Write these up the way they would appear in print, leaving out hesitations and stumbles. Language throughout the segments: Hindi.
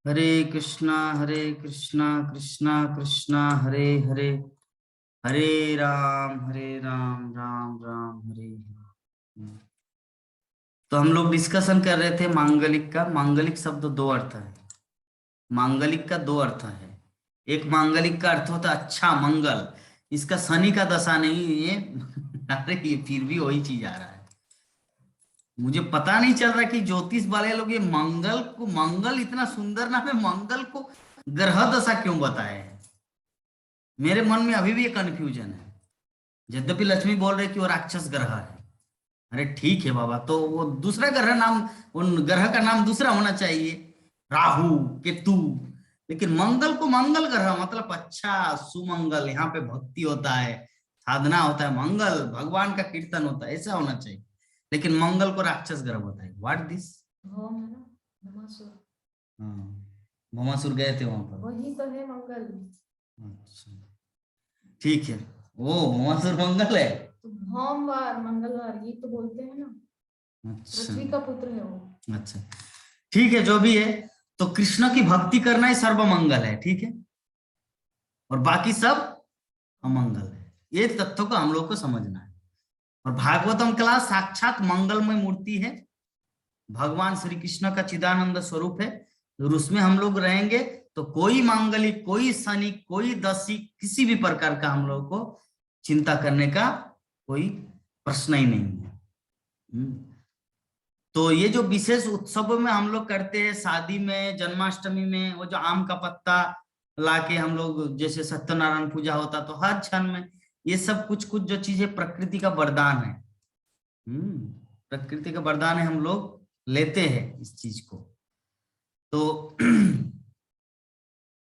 हरे कृष्णा कृष्णा कृष्णा हरे हरे, हरे राम राम राम हरे हरे। तो हम लोग डिस्कशन कर रहे थे मांगलिक का। मांगलिक शब्द दो अर्थ है। मांगलिक का दो अर्थ है। एक मांगलिक का अर्थ होता है अच्छा मंगल। इसका शनि का दशा नहीं ये अरे ये फिर भी वही चीज आ रहा है। मुझे पता नहीं चल रहा कि ज्योतिष वाले लोग ये मंगल को, मंगल इतना सुंदर नाम है, मंगल को ग्रह दशा क्यों बताए हैं। मेरे मन में अभी भी ये कंफ्यूजन है। यद्यपि लक्ष्मी बोल रहे कि वो राक्षस ग्रह है। अरे ठीक है बाबा, तो वो दूसरा ग्रह नाम, उन ग्रह का नाम दूसरा होना चाहिए, राहु केतु। लेकिन मंगल को मंगल ग्रह मतलब अच्छा सुमंगल, यहाँ पे भक्ति होता है, साधना होता है, मंगल भगवान का कीर्तन होता है, ऐसा होना चाहिए। लेकिन मंगल को राक्षस ग्रह बताए, व्हाट दिस। हाँ, भौमासुर गए थे वहां पर, वही तो है मंगल। अच्छा ठीक है, वो भौमासुर मंगल है। तो भौमवार मंगलवार ये तो बोलते हैं ना। अच्छा पृथ्वी का पुत्र है वो। अच्छा ठीक है, जो भी है। तो कृष्ण की भक्ति करना ही सर्वमंगल है, ठीक है, और बाकी सब अमंगल है। ये तथ्यों को हम लोग को समझना है। और भागवतम कला साक्षात मंगलमय मूर्ति है, भगवान श्री कृष्ण का चिदानंद स्वरूप है। और उसमें हम लोग रहेंगे तो कोई मांगलिक, कोई शनि, कोई दशी, किसी भी प्रकार का हम लोग को चिंता करने का कोई प्रश्न ही नहीं है। तो ये जो विशेष उत्सव में हम लोग करते हैं, शादी में, जन्माष्टमी में, वो जो आम का पत्ता लाके हम लोग, जैसे सत्यनारायण पूजा होता तो हर क्षण में ये सब कुछ कुछ जो चीजें प्रकृति का वरदान है, प्रकृति का वरदान है, हम लोग लेते हैं इस चीज को। तो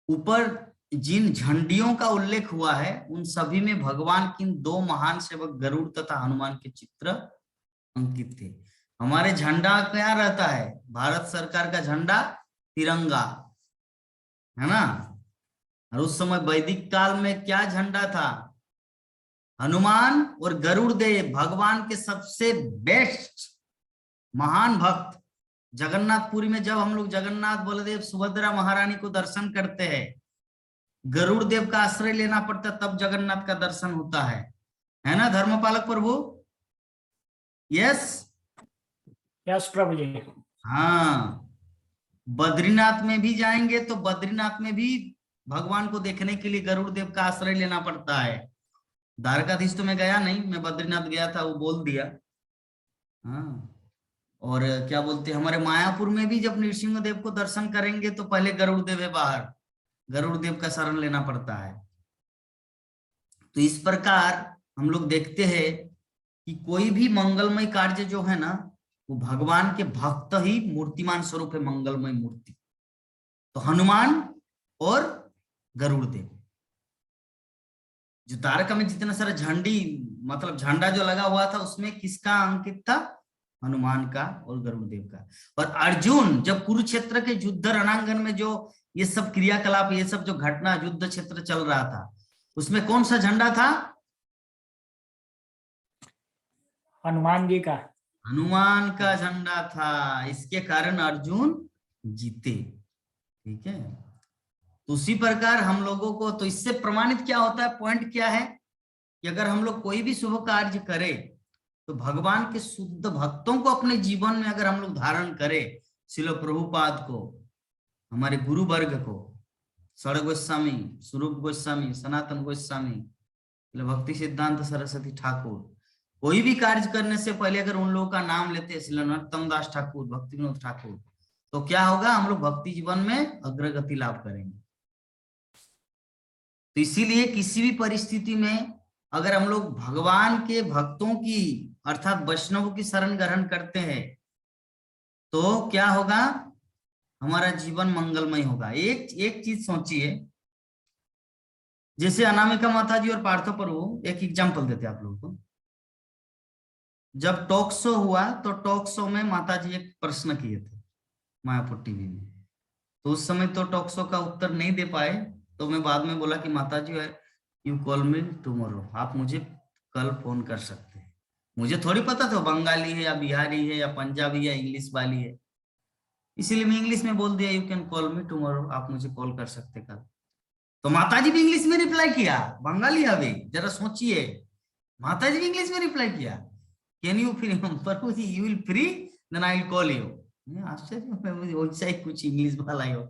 ऊपर जिन झंडियों का उल्लेख हुआ है उन सभी में भगवान की दो महान सेवक गरुड़ तथा हनुमान के चित्र अंकित थे। हमारे झंडा क्या रहता है, भारत सरकार का झंडा तिरंगा है ना। और उस समय वैदिक काल में क्या झंडा था, हनुमान और गरुड़ देव, भगवान के सबसे बेस्ट महान भक्त। जगन्नाथपुरी में जब हम लोग जगन्नाथ बलदेव सुभद्रा महारानी को दर्शन करते हैं, गरुड़ देव का आश्रय लेना पड़ता, तब जगन्नाथ का दर्शन होता है ना धर्मपालक प्रभु। यस यस प्रभु जी। हाँ, बद्रीनाथ में भी जाएंगे तो बद्रीनाथ में भी भगवान को देखने के लिए गरुड़ देव का आश्रय लेना पड़ता है। द्वारकाधीश तो मैं गया नहीं, मैं बद्रीनाथ गया था, वो बोल दिया। हाँ, और क्या बोलते हैं, हमारे मायापुर में भी जब नृसिंह देव को दर्शन करेंगे तो पहले गरुड़ देव है बाहर, गरुड़ देव का शरण लेना पड़ता है। तो इस प्रकार हम लोग देखते हैं कि कोई भी मंगलमय कार्य जो है ना, वो भगवान के भक्त ही मूर्तिमान स्वरूप है, मंगलमय मूर्ति। तो हनुमान और गरुड़ देव, जो तारका में जितना सारा झंडी, मतलब झंडा जो लगा हुआ था, उसमें किसका अंकित था, हनुमान का और गरुड़ देव का। और अर्जुन जब कुरुक्षेत्र के युद्ध रणांगन में जो ये सब क्रियाकलाप, ये सब जो घटना युद्ध क्षेत्र चल रहा था, उसमें कौन सा झंडा था, हनुमान जी का, हनुमान का झंडा था। इसके कारण अर्जुन जीते, ठीक है। तो उसी प्रकार हम लोगों को, तो इससे प्रमाणित क्या होता है, पॉइंट क्या है कि अगर हम लोग कोई भी शुभ कार्य करें तो भगवान के शुद्ध भक्तों को अपने जीवन में अगर हम लोग धारण करें, श्रील प्रभुपाद को, हमारे गुरु वर्ग को, षड़ गोस्वामी, स्वरूप गोस्वामी, सनातन गोस्वामी, भक्ति सिद्धांत सरस्वती ठाकुर, कोई भी कार्य करने से पहले अगर उन लोगों का नाम लेते हैं, श्री नरोत्तम दास ठाकुर, भक्ति विनोद ठाकुर, तो क्या होगा, हम लोग भक्ति जीवन में अग्रगति लाभ करेंगे। तो इसीलिए किसी भी परिस्थिति में अगर हम लोग भगवान के भक्तों की अर्थात वैष्णवों की शरण ग्रहण करते हैं तो क्या होगा, हमारा जीवन मंगलमय होगा। एक चीज सोचिए, जैसे अनामिका माता जी और पार्थो प्रभु, एक एग्जांपल देते हैं आप लोगों को। जब टॉक शो हुआ तो टॉक शो में माता जी एक प्रश्न किए थे मायापुर टीवी में, तो उस समय तो टॉक शो का उत्तर नहीं दे पाए, तो मैं बाद में बोला कि माता जी यू कॉल मी टुमारो, आप मुझे कल फोन कर सकते हैं। मुझे थोड़ी पता था बंगाली है या बिहारी है या पंजाबी या इंग्लिश वाली है, इसीलिए मैं इंग्लिश में बोल दिया, you can call me tomorrow, आप मुझे कॉल कर सकते कल। तो माताजी भी इंग्लिश में रिप्लाई किया, बंगाली अभी जरा सोचिए, माताजी भी इंग्लिश में रिप्लाई किया, can you free Prabhu ji, you will free then I will call you. आश्चर्य में मुझे वैसा ही कुछ इंग्लिश वाला ही हो,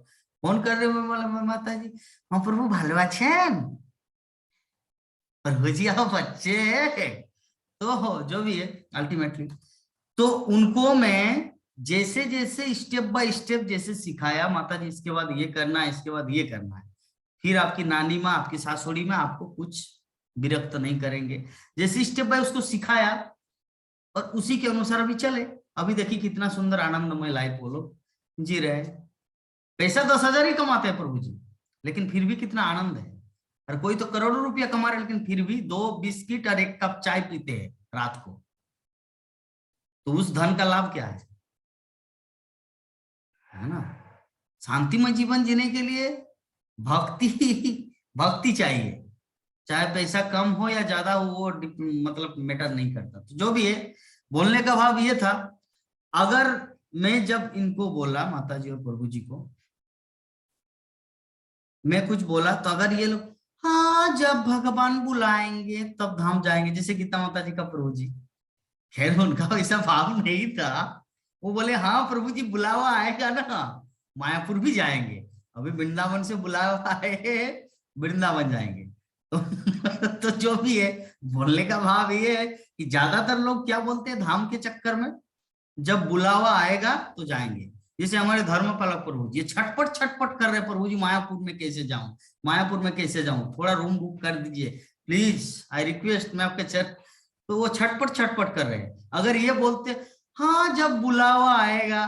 फोन कर रहे हो, मैं बोला माताजी हाँ प्रभु ভালো আছেন, प्रभु जी आप अच्छे हैं, तो जो भी है अल्टीमेटली। तो उनको मैं जैसे जैसे स्टेप बाय स्टेप जैसे सिखाया, माता जी इसके बाद ये करना है, इसके बाद ये करना है, फिर आपकी नानी माँ आपकी सासुड़ी में आपको कुछ विरक्त नहीं करेंगे, जैसे स्टेप बाय उसको सिखाया और उसी के अनुसार अभी चले। अभी देखिए कितना सुंदर आनंदमय लाइफ वो लोग जी रहे हैं। पैसा 10,000 ही कमाते हैं प्रभु जी, लेकिन फिर भी कितना आनंद है। और कोई तो करोड़ों रुपया कमा रहे, लेकिन फिर भी 2 बिस्किट और 1 कप चाय पीते हैं रात को। तो उस धन का लाभ क्या है ना? शांतिमय जीवन जीने के लिए भक्ति भक्ति चाहिए, चाहे पैसा कम हो या ज्यादा हो, वो मतलब मैटर नहीं करता। तो जो भी है, बोलने का भाव ये था, अगर मैं जब इनको बोला माता जी और प्रभु जी को, मैं कुछ बोला तो अगर ये लोग हाँ जब भगवान बुलाएंगे तब धाम जाएंगे, जैसे गीता माता जी का प्रभु जी, खैर उनका वैसा भाव नहीं था, वो बोले हाँ प्रभु जी बुलावा आएगा ना मायापुर भी जाएंगे, अभी वृंदावन से बुलावा आए वृंदावन जाएंगे। तो जो भी है, बोलने का भाव ये है कि ज्यादातर लोग क्या बोलते हैं धाम के चक्कर में, जब बुलावा आएगा तो जाएंगे। जैसे हमारे धर्मपालक प्रभु जी छटपट छटपट कर रहे, प्रभु जी मायापुर में कैसे जाऊं, मायापुर में कैसे जाऊं, थोड़ा रूम बुक कर दीजिए प्लीज, आई रिक्वेस्ट, मैं आपके चर्च। तो वो छटपट छटपट कर रहे हैं। अगर ये बोलते हाँ जब बुलावा आएगा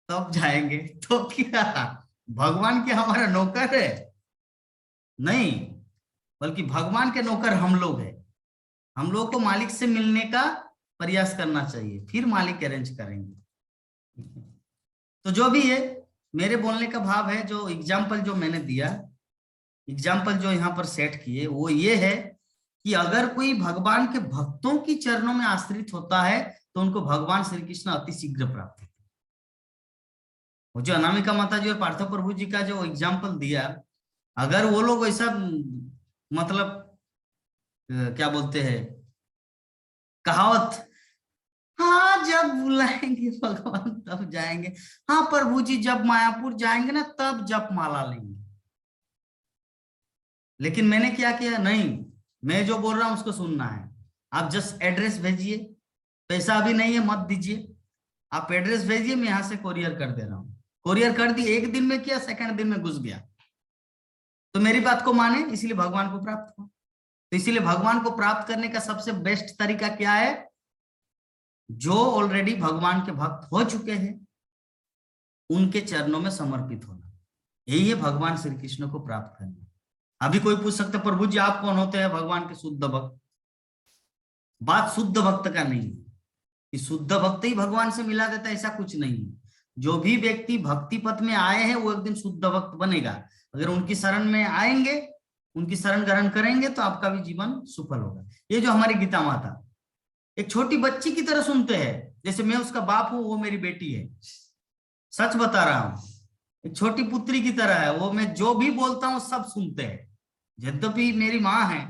तब जाएंगे, तो क्या भगवान के हमारा नौकर है? नहीं, बल्कि भगवान के नौकर हम लोग हैं। हम लोग को मालिक से मिलने का प्रयास करना चाहिए, फिर मालिक अरेंज करेंगे। तो जो भी है, मेरे बोलने का भाव है, जो एग्जाम्पल जो मैंने दिया, एग्जाम्पल जो यहाँ पर सेट किए, वो ये है कि अगर कोई भगवान के भक्तों की चरणों में आश्रित होता है तो उनको भगवान श्री कृष्ण अति शीघ्र प्राप्त होते हैं। वो जो अनामिका माता जी और पार्थो प्रभु जी का जो एग्जाम्पल दिया, अगर वो लोग ऐसा मतलब क्या बोलते हैं कहावत, हाँ जब बुलाएंगे भगवान तब जाएंगे, हाँ प्रभु जी जब मायापुर जाएंगे ना तब जप माला लेंगे। लेकिन मैंने क्या किया, नहीं, मैं जो बोल रहा हूं उसको सुनना है। आप जस्ट एड्रेस भेजिए, पैसा अभी नहीं है मत दीजिए, आप एड्रेस भेजिए, मैं यहां से कोरियर कर दे रहा हूँ। कोरियर कर दी, 1 दिन में किया, 2nd दिन में घुस गया, तो मेरी बात को माने, इसलिए भगवान को प्राप्त हुआ। तो इसीलिए भगवान को प्राप्त करने का सबसे बेस्ट तरीका क्या है? जो ऑलरेडी भगवान के भक्त हो चुके हैं उनके चरणों में समर्पित होना, यही है भगवान श्री कृष्ण को प्राप्त करना। अभी कोई पूछ सकता है प्रभु जी आप कौन होते हैं भगवान के शुद्ध भक्त? बात शुद्ध भक्त का नहीं है कि शुद्ध भक्त ही भगवान से मिला देता है, ऐसा कुछ नहीं है। जो भी व्यक्ति भक्ति पथ में आए हैं वो एक दिन शुद्ध भक्त बनेगा। अगर उनकी शरण में आएंगे, उनकी शरण ग्रहण करेंगे तो आपका भी जीवन सफल होगा। ये जो हमारी गीता माता एक छोटी बच्ची की तरह सुनते हैं, जैसे मैं उसका बाप हूं, वो मेरी बेटी है, सच बता रहा हूं, एक छोटी पुत्री की तरह है वो। मैं जो भी बोलता हूँ सब सुनते हैं, यद्यपि मेरी माँ है,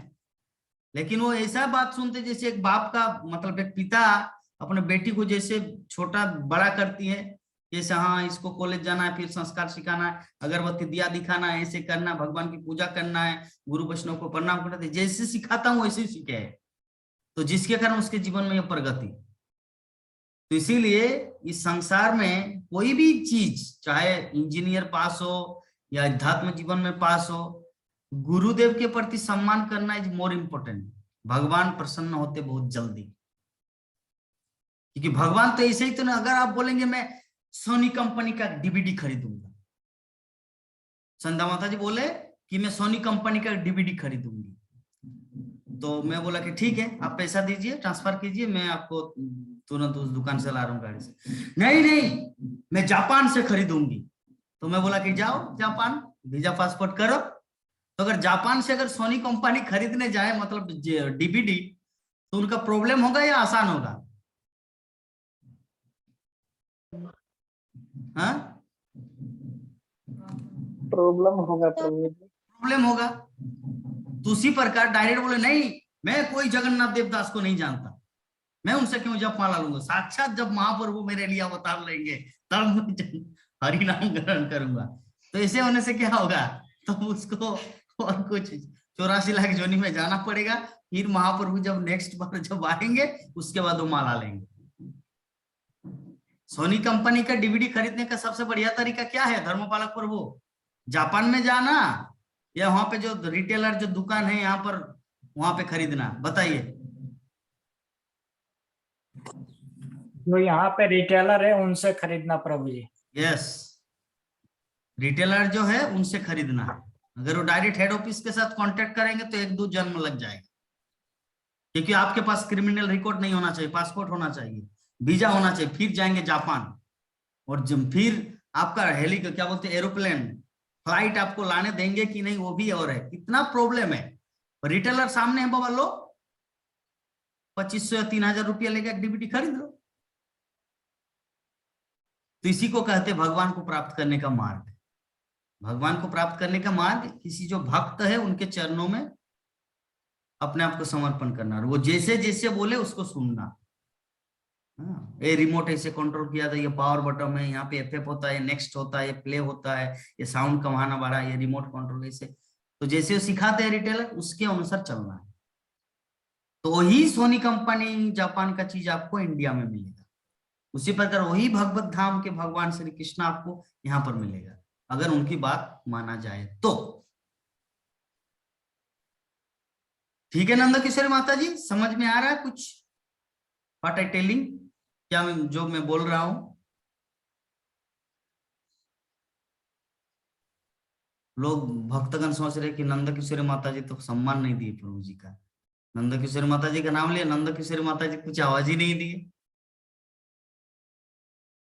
लेकिन वो ऐसा बात सुनते जैसे एक बाप का, मतलब एक पिता अपने बेटी को जैसे छोटा बड़ा करती है, जैसे हाँ इसको कॉलेज जाना है, फिर संस्कार सिखाना है, अगरबत्ती दिया दिखाना है, ऐसे करना है, भगवान की पूजा करना है, गुरु वैष्णव को प्रणाम करना है, जैसे सिखाता हूँ वैसे ही सीखे है, तो जिसके कारण उसके जीवन में यह प्रगति। तो इसीलिए इस संसार में कोई भी चीज, चाहे इंजीनियर पास हो या अध्यात्म जीवन में पास हो, गुरुदेव के प्रति सम्मान करना इज मोर इम्पोर्टेंट। भगवान प्रसन्न होते बहुत जल्दी, क्योंकि भगवान तो ऐसे ही तो ना। अगर आप बोलेंगे मैं सोनी कंपनी का डीवीडी खरीदूंगा, संध्या माता जी बोले कि मैं सोनी कंपनी का डीवीडी खरीदूंगी, तो मैं बोला कि ठीक है आप पैसा दीजिए, ट्रांसफर कीजिए, मैं आपको तुरंत उस दुकान से ला रहा हूँ गाड़ी से। नहीं नहीं मैं जापान से खरीदूंगी। तो मैं बोला कि जाओ जापान, वीजा पासपोर्ट करो। तो अगर जापान से अगर सोनी कंपनी खरीदने जाए मतलब डीवीडी, तो उनका प्रॉब्लम होगा या आसान होगा? हाँ प्रॉब्लम होगा प्रभु जी। प्रॉब्लम होगा। तो उसी प्रकार डायरेक्ट बोले नहीं, मैं कोई जगन्नाथ देवदास को नहीं जानता, मैं उनसे क्यों जप माला लूंगा, साक्षात जब महाप्रभु मेरे लिए अवतार लेंगे तब मैं हरि नाम ग्रहण करूंगा। तो ऐसे होने से क्या होगा, तो उसको और कुछ 84 लाख जोनी में जाना पड़ेगा, फिर महाप्रभु जब नेक्स्ट बार जब आएंगे उसके बाद वो माला लेंगे। सोनी कंपनी का डीवीडी खरीदने का सबसे बढ़िया तरीका क्या है धर्मपालक प्रभु? जापान में जाना या वहां पे जो रिटेलर जो दुकान है यहाँ पर वहां पे खरीदना, बताइए। जो यहाँ पे रिटेलर है उनसे खरीदना प्रभु जी। यस, रिटेलर जो है उनसे खरीदना है। अगर वो डायरेक्ट हेड ऑफिस के साथ कांटेक्ट करेंगे तो 1-2 जन्म लग जाएगा, क्योंकि आपके पास क्रिमिनल रिकॉर्ड नहीं होना चाहिए, पासपोर्ट होना चाहिए, वीजा होना चाहिए, फिर जाएंगे जापान। और जब फिर आपका हेली क्या बोलते हैं एरोप्लेन फ्लाइट आपको लाने देंगे कि नहीं वो भी और है, कितना प्रॉब्लम है। रिटेलर सामने है, बाबा लो 2500 या 3000 रुपया लेके डीवीडी खरीद लो। तो इसी को कहते भगवान को प्राप्त करने का मार्ग। भगवान को प्राप्त करने का मार्ग किसी जो भक्त है उनके चरणों में अपने आप को समर्पण करना, और वो जैसे जैसे बोले उसको सुनना। ये रिमोट ऐसे कंट्रोल किया था, ये पावर बटन है, यहाँ पे एफएफ होता है, नेक्स्ट होता है, ये प्ले होता है, ये साउंड कमाना बढ़ा, ये रिमोट कंट्रोल ऐसे। तो जैसे वो सिखाते हैं रिटेलर उसके अनुसार चलना है। तो वही सोनी कंपनी जापान का चीज आपको इंडिया में मिलेगा। उसी प्रकार वही भगवत धाम के भगवान श्री कृष्ण आपको यहाँ पर मिलेगा, अगर उनकी बात माना जाए तो। ठीक है नंद किशोरी माता जी, समझ में आ रहा है कुछ व्हाट आई टेलिंग, क्या जो मैं बोल रहा हूं? लोग भक्तगण सोच रहे कि नंद किशोरी माता जी तो सम्मान नहीं दिए प्रभु जी का। नंद किशोरी माता जी का नाम लिया, नंद किशोरी माता जी कुछ आवाज ही नहीं दिए।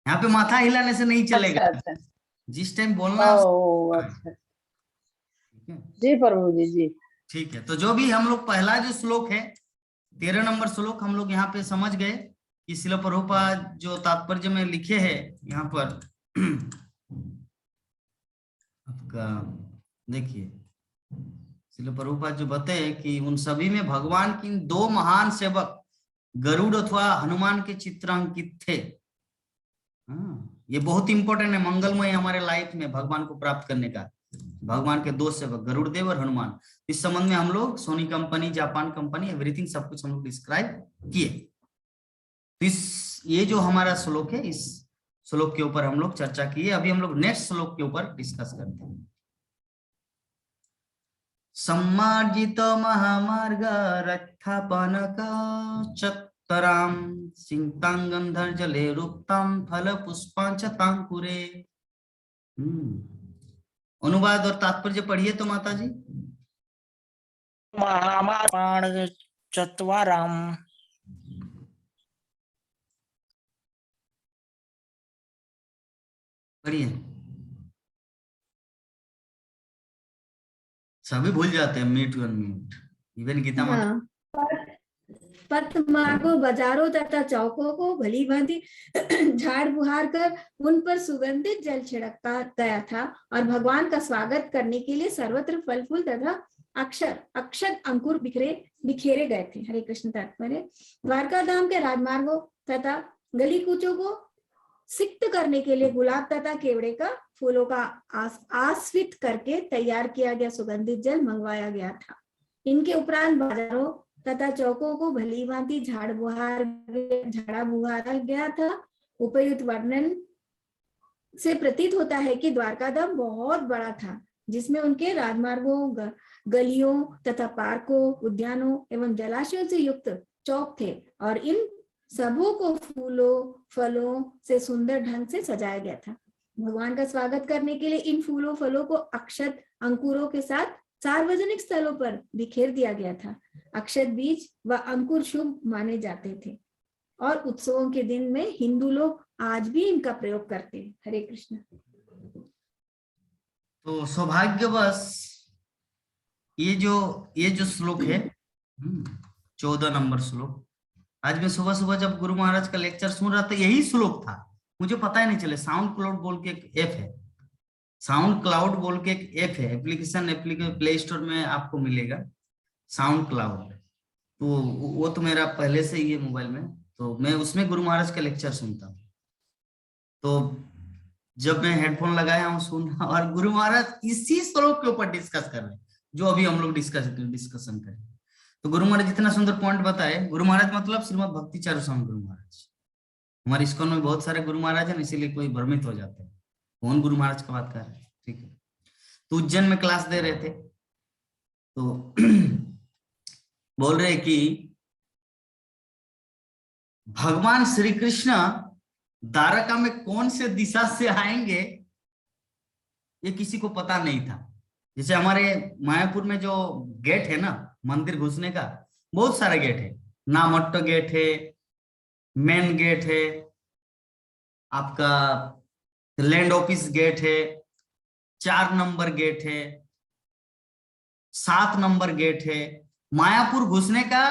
यहाँ पे माथा हिलाने से नहीं चलेगा। अच्छा। जिस टाइम बोलना अच्छा जी प्रभु जी जी ठीक है। तो जो भी हम लोग पहला जो श्लोक है 13 नंबर श्लोक हम लोग यहाँ पे समझ गए कि श्रील प्रभुपाद जो तात्पर्य में लिखे हैं यहाँ पर आपका देखिए, श्रील प्रभुपाद जो बताए कि उन सभी में भगवान की 2 महान सेवक गरुड़ अथवा हनुमान के चित्र अंकित थे। ये बहुत इंपॉर्टेंट है मंगलमय हमारे लाइफ में भगवान को प्राप्त करने का। भगवान के 2 सेवक गरुड़ देव और हनुमान, इस संबंध में हम लोग Sony company, Japan company, everything सब कुछ हम लोग डिस्क्राइब किए। तो ये जो हमारा श्लोक है इस श्लोक के ऊपर हम लोग चर्चा किए। अभी हम लोग नेक्स्ट श्लोक के ऊपर डिस्कस करते हैं। सम्मार्जित महामार्ग रथापनक चत्तराम सिंतांगंधर जले रुक्ताम फल पुष्पांचतांकुरे। अनुवाद और तात्पर्य पढ़िए तो माता जी। महामार्ग चत्वाराम पढ़िए, सभी भूल जाते हैं म्यूट अनम्यूट, इवन गीता माता। पथ मार्गों, बाजारों तथा चौकों को भली भांति झाड़ बुहार कर उन पर सुगंधित जल छिड़कता गया था और भगवान का स्वागत करने के लिए सर्वत्र फल फूल तथा अक्षत अंकुर बिखेरे गए थे। हरे कृष्ण तात्पर्य। द्वारका धाम के राजमार्गों तथा गली कूचों को सिक्त करने के लिए गुलाब तथा केवड़े का फूलों का आस्वित करके तैयार किया गया सुगंधित जल मंगवाया गया था। इनके उपरांत बाजारों तथा चौकों को भली भांति झाड़ा बुहारा गया था। उपयुक्त वर्णन से प्रतीत होता है कि द्वारका धाम बहुत बड़ा था, जिसमें उनके राजमार्गों, गलियों तथा पार्कों, उद्यानों एवं जलाशयों से युक्त चौक थे और इन सबों को फूलों फलों से सुंदर ढंग से सजाया गया था। भगवान का स्वागत करने के लिए इन फूलों फलों को अक्षत अंकुरों के साथ सार्वजनिक स्थलों पर बिखेर दिया गया था। अक्षत बीज व अंकुर शुभ माने जाते थे और उत्सवों के दिन में हिंदू लोग आज भी इनका प्रयोग करते हैं। हरे कृष्ण। तो सौभाग्यवश ये जो श्लोक है 14 नंबर श्लोक, आज मैं सुबह सुबह जब गुरु महाराज का लेक्चर सुन रहा था यही श्लोक था। मुझे पता ही नहीं चले। साउंड क्लाउड बोल के एक ऐप है, साउंड क्लाउड बोल के एक ऐप है, एप्लीकेशन प्ले स्टोर में आपको मिलेगा साउंड क्लाउड। तो वो तो मेरा पहले से ही है मोबाइल में, तो मैं उसमें गुरु महाराज का लेक्चर सुनता हूँ। तो जब मैं हेडफोन लगाया हूँ सुनना, और गुरु महाराज इसी श्लोक के ऊपर डिस्कस कर रहे हैं जो अभी हम लोग डिस्कशन करें। तो गुरु महाराज इतना सुंदर पॉइंट बताए। गुरु महाराज मतलब श्रीमद भक्ति चारू स्वामी गुरु महाराज। हमारे इस्कॉन में बहुत सारे गुरु महाराज हैं, इसीलिए कोई भ्रमित हो जाते हैं कौन गुरु महाराज का बात कर रहे हैं। ठीक है, तो उज्जैन में क्लास दे रहे थे, तो बोल रहे कि भगवान श्री कृष्ण द्वारका में कौन से दिशा से आएंगे ये किसी को पता नहीं था। जैसे हमारे मायापुर में जो गेट है ना मंदिर घुसने का, बहुत सारे गेट है, नामट्टो गेट है, मेन गेट है, आपका लैंड ऑफिस गेट है, 4 नंबर गेट है, 7 नंबर गेट है। मायापुर घुसने का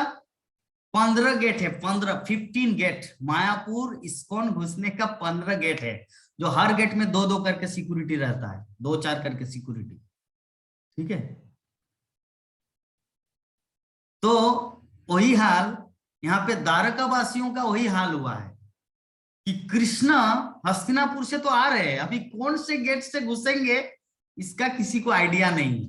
15 गेट है, 15 गेट। मायापुर इस्कॉन घुसने का 15 गेट है, जो हर गेट में 2-2 करके सिक्योरिटी रहता है, 2-4 करके सिक्योरिटी। ठीक है, तो वही हाल यहाँ पे द्वारका वासियों का वही हाल हुआ है कि कृष्ण हस्तिनापुर से तो आ रहे हैं, अभी कौन से गेट से घुसेंगे इसका किसी को आइडिया नहीं है,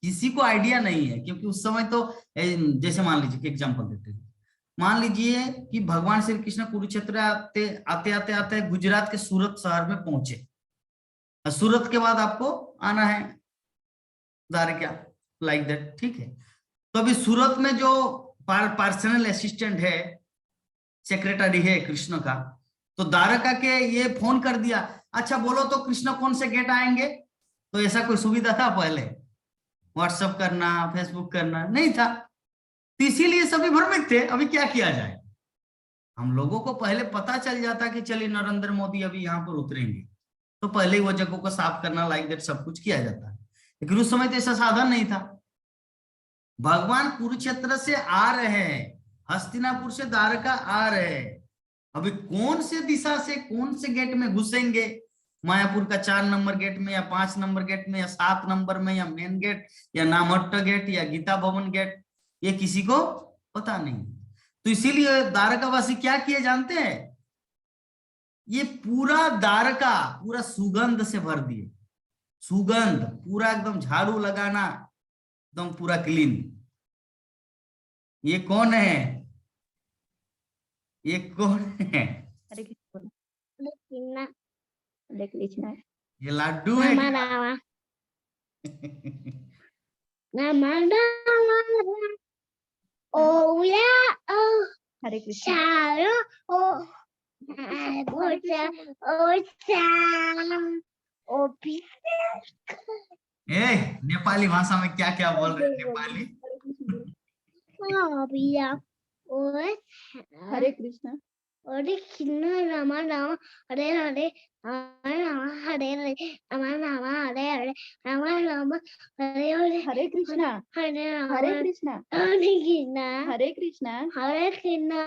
किसी को आइडिया नहीं है। क्योंकि उस समय तो जैसे मान लीजिए एग्जांपल देते हैं, मान लीजिए कि भगवान श्री कृष्ण कुरुक्षेत्र आते आते गुजरात के सूरत शहर में पहुंचे, और सूरत के बाद आपको आना है द्वारका, लाइक दैट। ठीक है, तो अभी सूरत में जो पर्सनल असिस्टेंट है, सेक्रेटरी है कृष्ण का, तो द्वारका के ये फोन कर दिया, अच्छा बोलो तो कृष्ण कौन से गेट आएंगे। तो ऐसा कोई सुविधा था पहले, व्हाट्सएप करना, फेसबुक करना नहीं था, तो इसीलिए सभी भ्रमित थे। अभी क्या किया जाए, हम लोगों को पहले पता चल जाता कि चलिए नरेंद्र मोदी अभी यहाँ पर उतरेंगे, तो पहले ही वो जगहों को साफ करना, लाइक दैट सब कुछ किया जाता है। लेकिन उस समय तो ऐसा साधन नहीं था। भगवान कुरुक्षेत्र से आ रहे हैं, हस्तिनापुर से द्वारका आ रहे हैं, अभी कौन से दिशा से कौन से गेट में घुसेंगे, मायापुर का 4 नंबर गेट में या 5 नंबर गेट में या 7 नंबर में या मेन गेट या नामट्टो गेट या गीता भवन गेट, ये किसी को पता नहीं। तो इसीलिए द्वारकावासी क्या किए जानते हैं, ये पूरा द्वारका पूरा सुगंध से भर दिए, सुगंध पूरा एकदम झाड़ू लगाना एकदम पूरा क्लीन। ये कौन है, ये कौन है, हरे कृष्णा ये लड्डू है क्या? हरे कृष्णा नेपाली भाषा में क्या क्या बोल रहे हैं नेपाली? हरे कृष्णा हरे कृष्ण राम राम हरे हरे हरे राम हरे हरे राम राम हरे हरे राम राम हरे हरे हरे कृष्णा हरे राम हरे कृष्णा हरे कृष्ण हरे कृष्णा हरे कृष्ण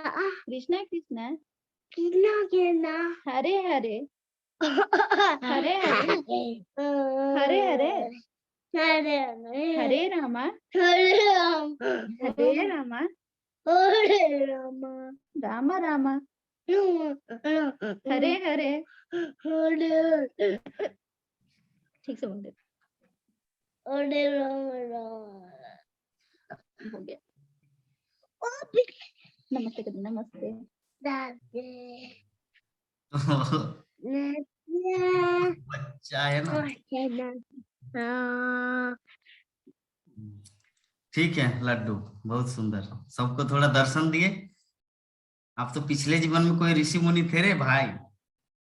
कृष्णा कृष्णा कृष्ण कृष्ण हरे हरे हरे हरे हरे हरे हरे हरे रामा हरे राम हरे रामा हरे राम रामा रामा हरे हरे हरे ठीक से बोल दे हरे राम राम हो गया। नमस्ते कर नमस्ते बच्चा है ना। ठीक है लड्डू, बहुत सुंदर, सबको थोड़ा दर्शन दिए। आप तो पिछले जीवन में कोई ऋषि मुनि थे रे भाई,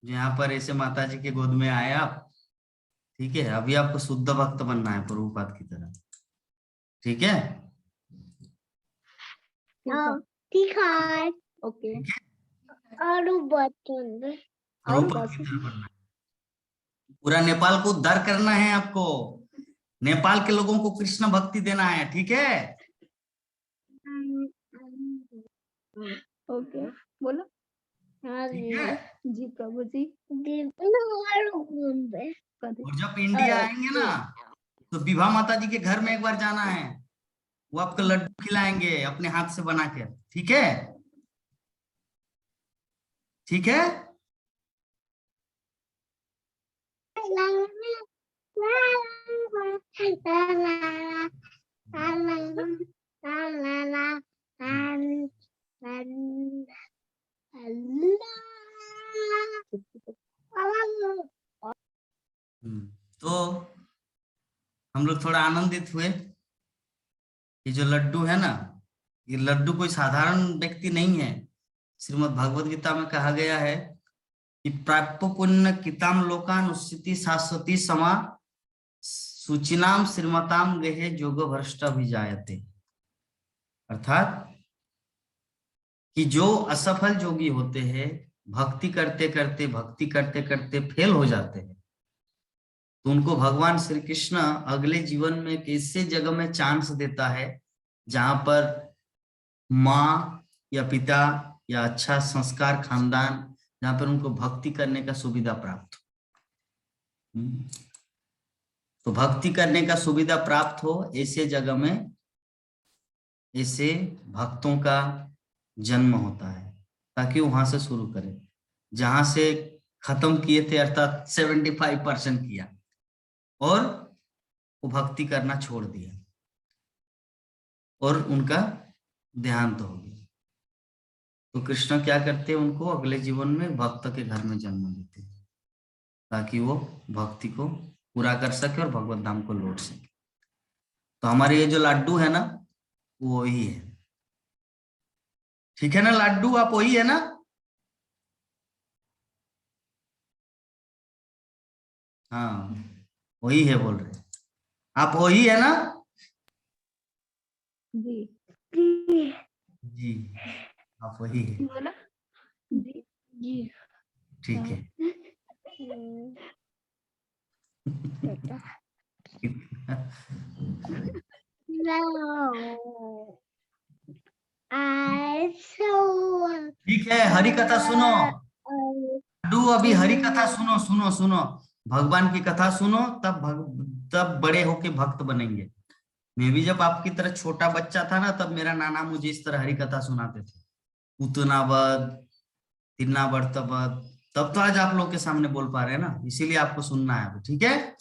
जो यहाँ पर ऐसे माता जी के गोद में आए आप। ठीक है, अभी आपको शुद्ध भक्त बनना है प्रभुपाद की तरह। ठीक है, ठीक है ओके और बचन प्रभुपाद की तरह बनना है। पूरा नेपाल को उद्धार करना है आपको, नेपाल के लोगों को कृष्ण भक्ति देना है। ठीक है, ओके बोलो हाँ ठीक जी है। जी प्रभु जी। और जब इंडिया आएंगे ना तो विभा माता जी के घर में एक बार जाना है, वो आपको लड्डू खिलाएंगे अपने हाथ से बना के। ठीक है, ठीक है। तो हम लोग थोड़ा आनंदित हुए। ये जो लड्डू है ना, ये लड्डू कोई साधारण व्यक्ति नहीं है। श्रीमद् भगवत गीता में कहा गया है कि प्राप्य पुण्य किताम लोकान उस्सिति शाश्वती समा सूचिनाम श्रीमताम गेहे जोग भ्रष्ट अभिजायते। अर्थात कि जो असफल जोगी होते हैं, भक्ति करते करते फेल हो जाते हैं, तो उनको भगवान श्री कृष्ण अगले जीवन में एक ऐसे जगह में चांस देता है जहां पर माँ या पिता या अच्छा संस्कार खानदान, जहां पर उनको भक्ति करने का सुविधा प्राप्त हो। तो भक्ति करने का सुविधा प्राप्त हो, ऐसे जगह में ऐसे भक्तों का जन्म होता है, ताकि वहां से शुरू करें जहां से खत्म किए थे, अर्थात 75% किया और वो भक्ति करना छोड़ दिया और उनका देहांत हो गया। तो कृष्ण क्या करते हैं, उनको अगले जीवन में भक्त के घर में जन्म देते हैं ताकि वो भक्ति को पूरा कर सके और भगवत धाम को लौट सके। तो हमारे ये जो लड्डू है ना, वो वही है। ठीक है ना लड्डू, आप वही है ना? हाँ वही है बोल रहे, आप वही है ना? जी जी आप वही है। बोला जी जी ठीक है। No. I saw. ठीक है, हरि कथा सुनो लड्डू, अभी हरि कथा सुनो सुनो सुनो, भगवान की कथा सुनो, तब बड़े होके भक्त बनेंगे। मैं भी जब आपकी तरह छोटा बच्चा था ना, तब मेरा नाना मुझे इस तरह हरि कथा सुनाते थे, उतना बद तिन्ना बर्तबद, तब तो आज आप लोग के सामने बोल पा रहे हैं ना, इसीलिए आपको सुनना है अभी। ठीक है।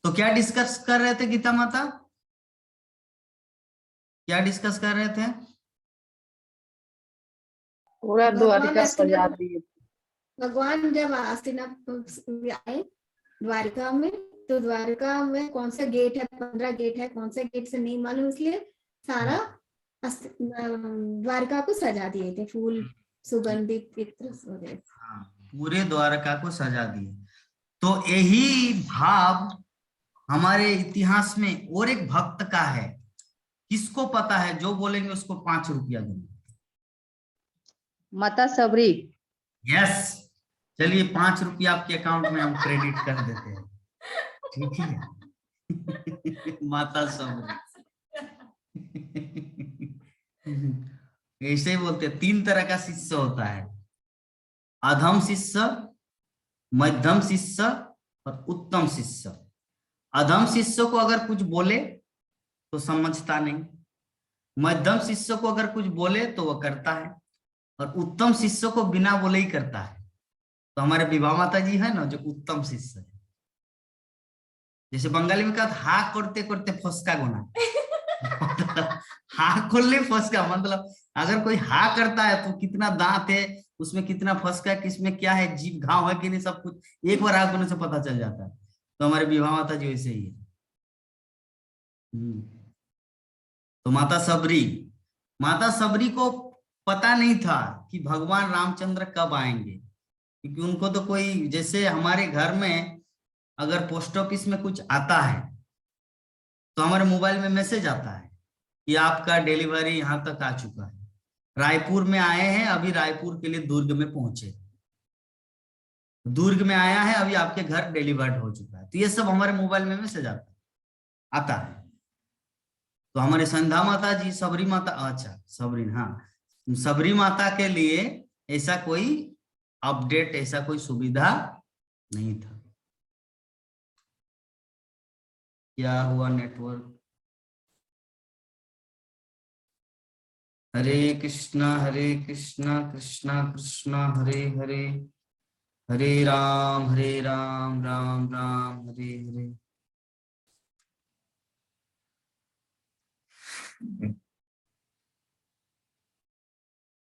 तो क्या डिस्कस कर रहे थे गीता माता, क्या डिस्कस कर रहे थे? पूरा द्वारिका सजा दिए। भगवान जब आए द्वारिका में, तो द्वारिका में कौन सा गेट है, 15 गेट है, कौन से गेट से नहीं मालूम, इसलिए सारा द्वारिका को सजा दिए थे, फूल सुगंधित इत्र वगैरह। पूरे द्वारका को सजा दिए। तो यही भाव हमारे इतिहास में और एक भक्त का है, किसको पता है? जो बोलेंगे उसको 5 रुपया दूंगा। माता सबरी। यस, चलिए 5 रुपया आपके अकाउंट में हम क्रेडिट कर देते हैं। ठीक है। माता सबरी। ऐसे ही बोलते हैं, 3 तरह का शिष्य होता है, अधम शिष्य, मध्यम शिष्य और उत्तम शिष्य। अधम शिष्य को अगर कुछ बोले तो समझता नहीं, मध्यम शिष्य को अगर कुछ बोले तो वो करता है, और उत्तम शिष्य को बिना बोले ही करता है। तो हमारे विभा माता जी है ना, जो उत्तम शिष्य है। जैसे बंगाली में कहा, हा करते करते फसका गोना। हा खोलने फसका, मतलब अगर कोई हा करता है तो कितना दांत है उसमें, कितना फसका है, किसमें क्या है, जीभ घाव है कि नहीं, सब कुछ एक बार हा करने से पता चल जाता है। तो हमारे विभा माता जी वैसे ही है। तो माता सबरी को पता नहीं था कि भगवान रामचंद्र कब आएंगे, क्योंकि उनको तो कोई, जैसे हमारे घर में अगर पोस्ट ऑफिस में कुछ आता है तो हमारे मोबाइल में मैसेज आता है कि आपका डिलीवरी यहाँ तक आ चुका है, रायपुर में आए हैं, अभी रायपुर के लिए दुर्ग में पहुंचे, दुर्ग में आया है, अभी आपके घर डिलीवर्ड हो चुका है। तो ये सब हमारे मोबाइल में मैसेज आता है। तो तो हमारे संध्या माता जी, सबरी माता, अच्छा सबरी, हाँ सबरी माता के लिए ऐसा कोई अपडेट, ऐसा कोई सुविधा नहीं था। क्या हुआ नेटवर्क? हरे कृष्णा कृष्णा कृष्णा हरे हरे, हरे राम राम राम हरे हरे।